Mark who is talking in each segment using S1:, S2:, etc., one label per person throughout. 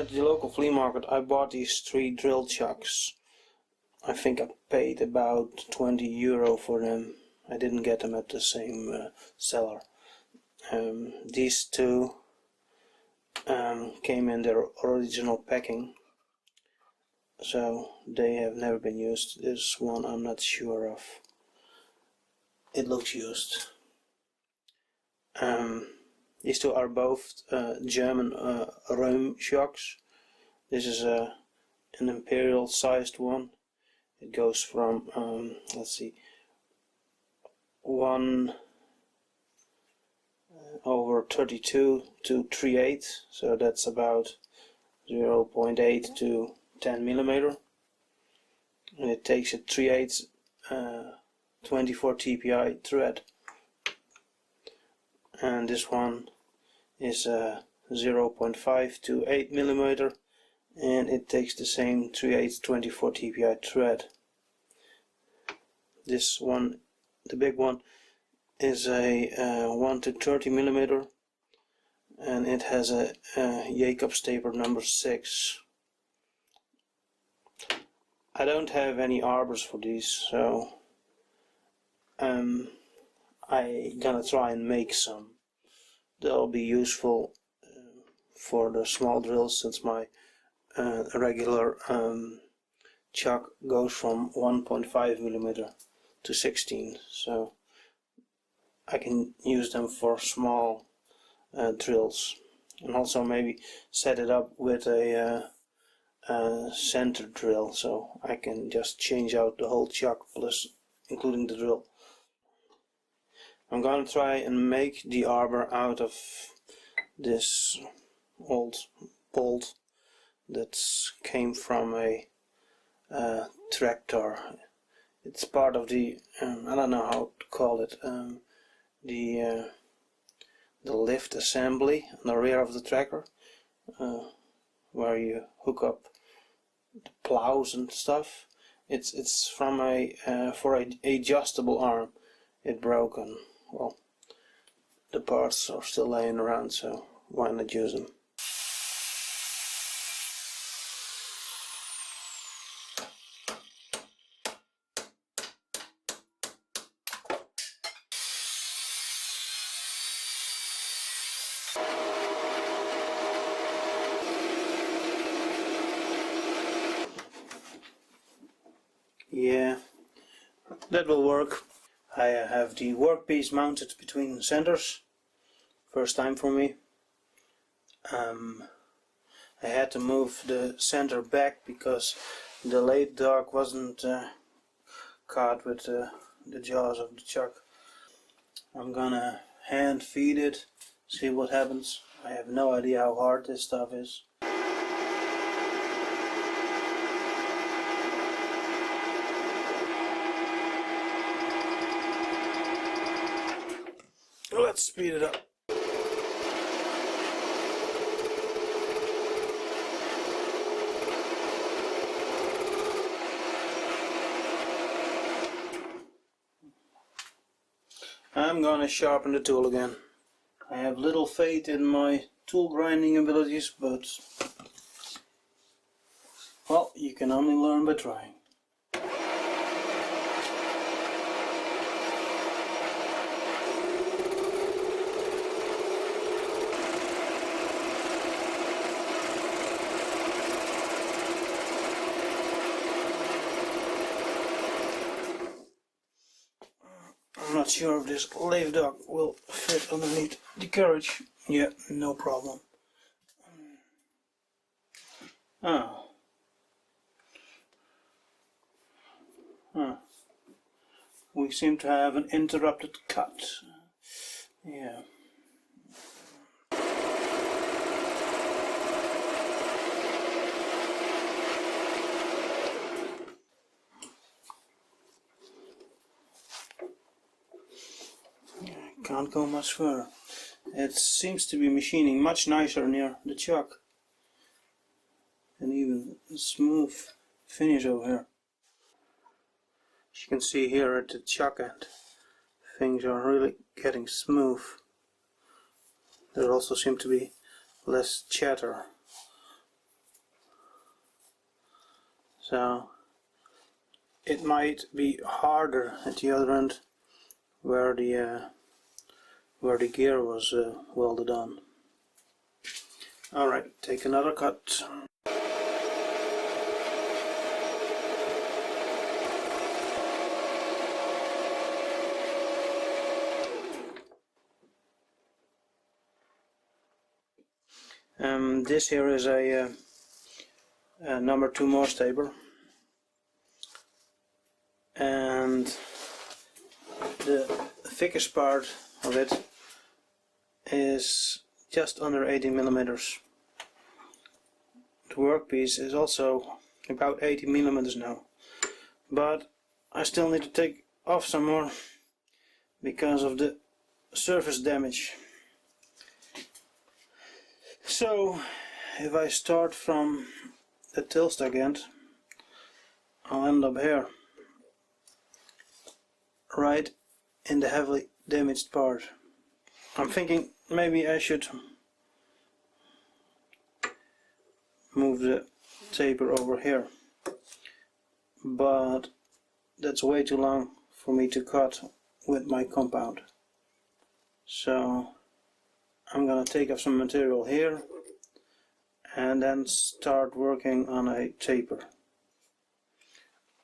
S1: at the local flea market I bought these 3 drill chucks. I think I paid about €20 for them. I didn't get them at the same seller. These 2 came in their original packing, so they have never been used. This one I'm not sure of. It looks used. These 2 are both German Röhm shocks. This is an imperial sized one. It goes from let's see, 1/32 to 3/8, so that's about 0.8 to 10 millimeter, and it takes a 3/8 24 TPI thread. And this one is 0.5 to 8 millimeter, and it takes the same 3/8 24 TPI thread. This one, the big one, is a 1 to 30 millimeter, and it has a Jacobs taper number 6. I don't have any arbors for these, so I'm gonna try and make some. They'll be useful for the small drills, since my regular chuck goes from 1.5 millimeter to 16, so I can use them for small drills, and also maybe set it up with a center drill, so I can just change out the whole chuck plus including the drill. I'm gonna try and make the arbor out of this old bolt that came from a tractor. It's part of the I don't know how to call it, the lift assembly on the rear of the tractor, where you hook up the plows and stuff. It's from for a adjustable arm. It broke, and well, the parts are still laying around, so why not use them? Yeah, that will work. I have the workpiece mounted between centers. First time for me. I had to move the center back because the lathe dog wasn't caught with the jaws of the chuck. I'm gonna hand feed it, see what happens. I have no idea how hard this stuff is. Let's speed it up. I'm gonna sharpen the tool again. I have little faith in my tool grinding abilities, but well, you can only learn by trying. I'm not sure if this lathe dog will fit underneath the carriage. Yeah, no problem. Oh. Huh. We seem to have an interrupted cut. Yeah. Can't go much further. It seems to be machining much nicer near the chuck, and even a smooth finish over here. As you can see here at the chuck end, things are really getting smooth. There also seems to be less chatter. So it might be harder at the other end where the gear was welded on. Alright, take another cut. This here is a number 2 Morse taper, and the thickest part of it is just under 80 millimeters. The workpiece is also about 80 millimeters now, but I still need to take off some more because of the surface damage. So if I start from the tailstock end, I'll end up here, right in the heavily damaged part. I'm thinking maybe I should move the taper over here, but that's way too long for me to cut with my compound. So I'm gonna take off some material here and then start working on a taper.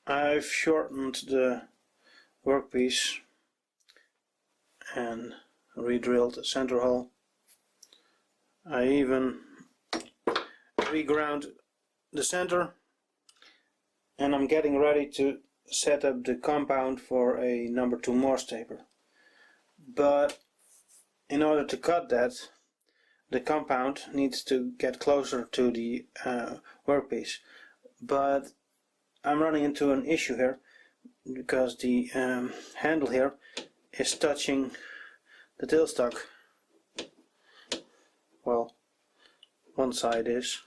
S1: I've shortened the workpiece and re-drilled the center hole. I even re-ground the center, and I'm getting ready to set up the compound for a number 2 Morse taper. But in order to cut that, the compound needs to get closer to the workpiece. But I'm running into an issue here because the handle here is touching the tailstock. Well, one side is.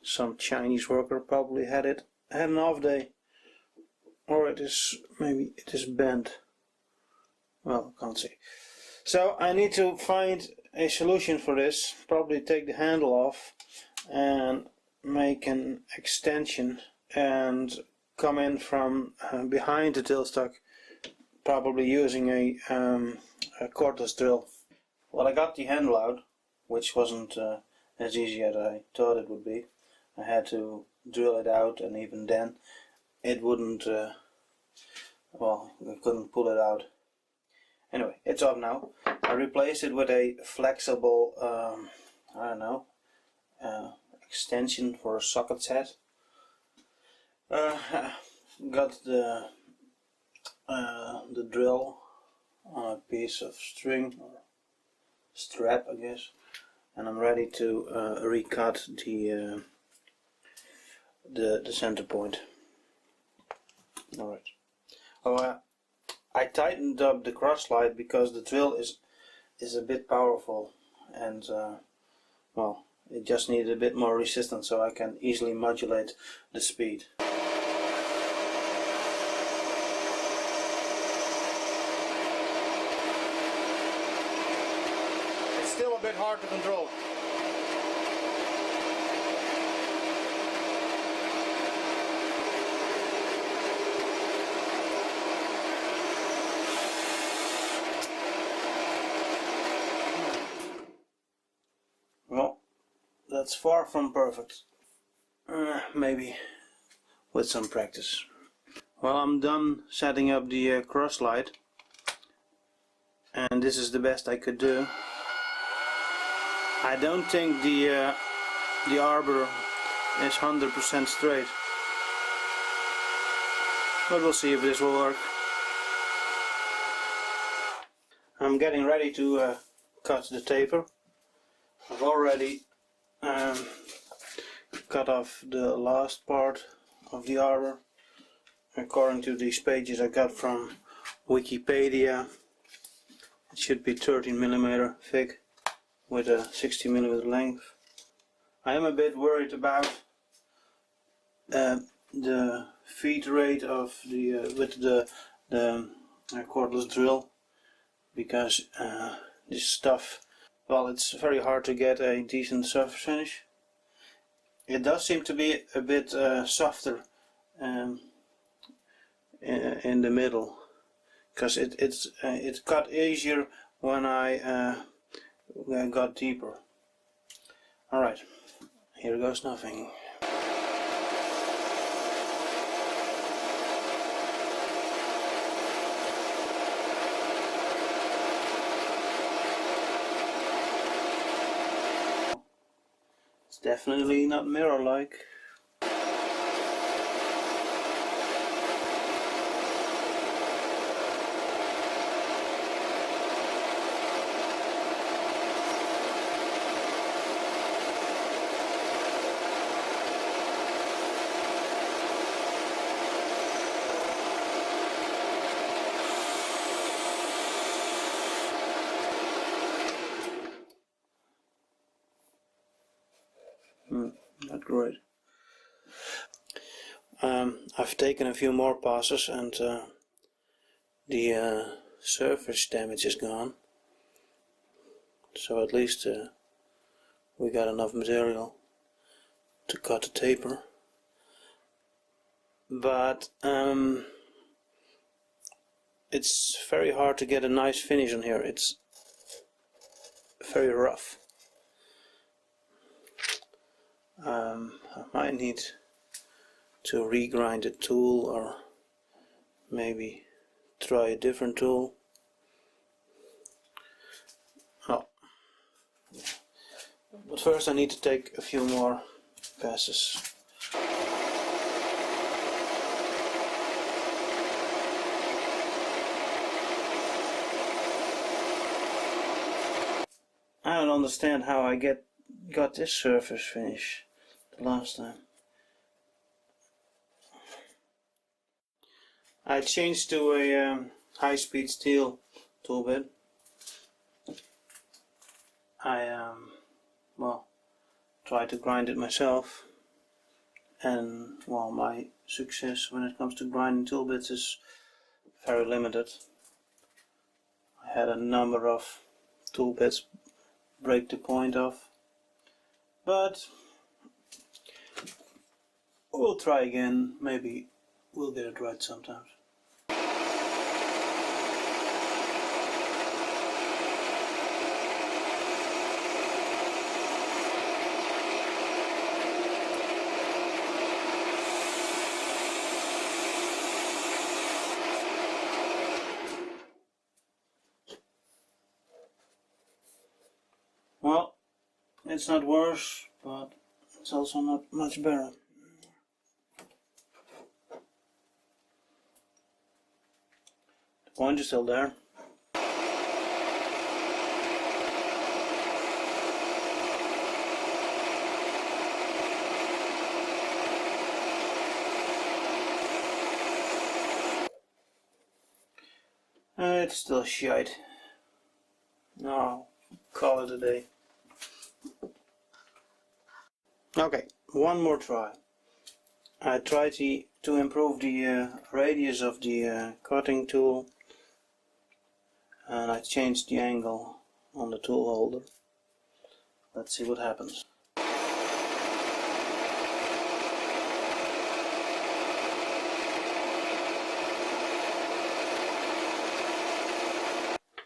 S1: Some Chinese worker probably had an off day, or maybe it is bent. Well, can't see. So I need to find a solution for this. Probably take the handle off and make an extension and come in from behind the tailstock, probably using a cordless drill. Well, I got the handle out, which wasn't as easy as I thought it would be. I had to drill it out, and even then it wouldn't, well, I couldn't pull it out. Anyway, it's off now. I replaced it with a flexible, I don't know, extension for a socket set. Got the drill on a piece of string or strap, I guess, and I'm ready to recut the center point. Alright. I tightened up the cross slide because the drill is a bit powerful, and well, it just needed a bit more resistance so I can easily modulate the speed. It's still a bit hard to control. Well, that's far from perfect. Maybe with some practice. Well, I'm done setting up the cross slide, and this is the best I could do. I don't think the arbor is 100% straight, but we'll see if this will work. I'm getting ready to cut the taper. I've already cut off the last part of the arbor according to these pages I got from Wikipedia. It should be 13mm thick with a 60mm length. I am a bit worried about the feed rate of with the cordless drill, because this stuff, well, it's very hard to get a decent surface finish. It does seem to be a bit softer in the middle, because it cut easier when I got deeper. Alright, here goes nothing. It's definitely not mirror-like. Not great. I've taken a few more passes and the surface damage is gone. So at least we got enough material to cut the taper. But it's very hard to get a nice finish on here. It's very rough. I might need to regrind the tool, or maybe try a different tool. Oh. But first I need to take a few more passes. I don't understand how I got this surface finish the last time. I changed to a high-speed steel tool bit. I well, tried to grind it myself, and well, my success when it comes to grinding tool bits is very limited. I had a number of tool bits break the point off, but we'll try again. Maybe we'll get it right sometimes. Well, it's not worse, but it's also not much better. The point is still there. It's still shite. No, call it a day. Okay, one more try. I tried to improve the radius of the cutting tool, and I changed the angle on the tool holder. Let's see what happens.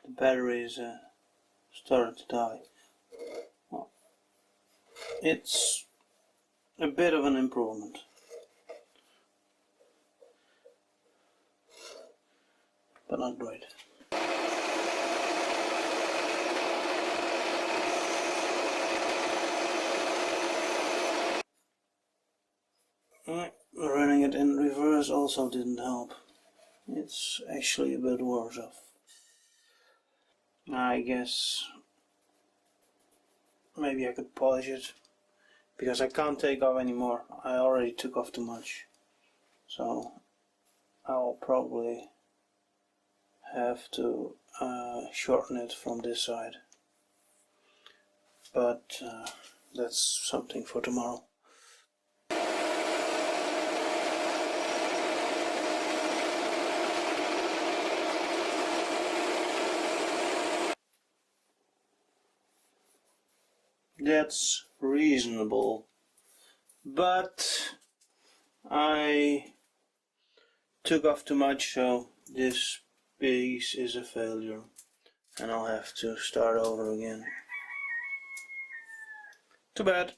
S1: The battery is starting to die. Well, it's a bit of an improvement. But not great. Running it in reverse also didn't help. It's actually a bit worse off. I guess maybe I could polish it, because I can't take off anymore. I already took off too much. So I'll probably have to shorten it from this side. But that's something for tomorrow. That's reasonable. but I took off too much, so this piece is a failure and I'll have to start over again. Too bad.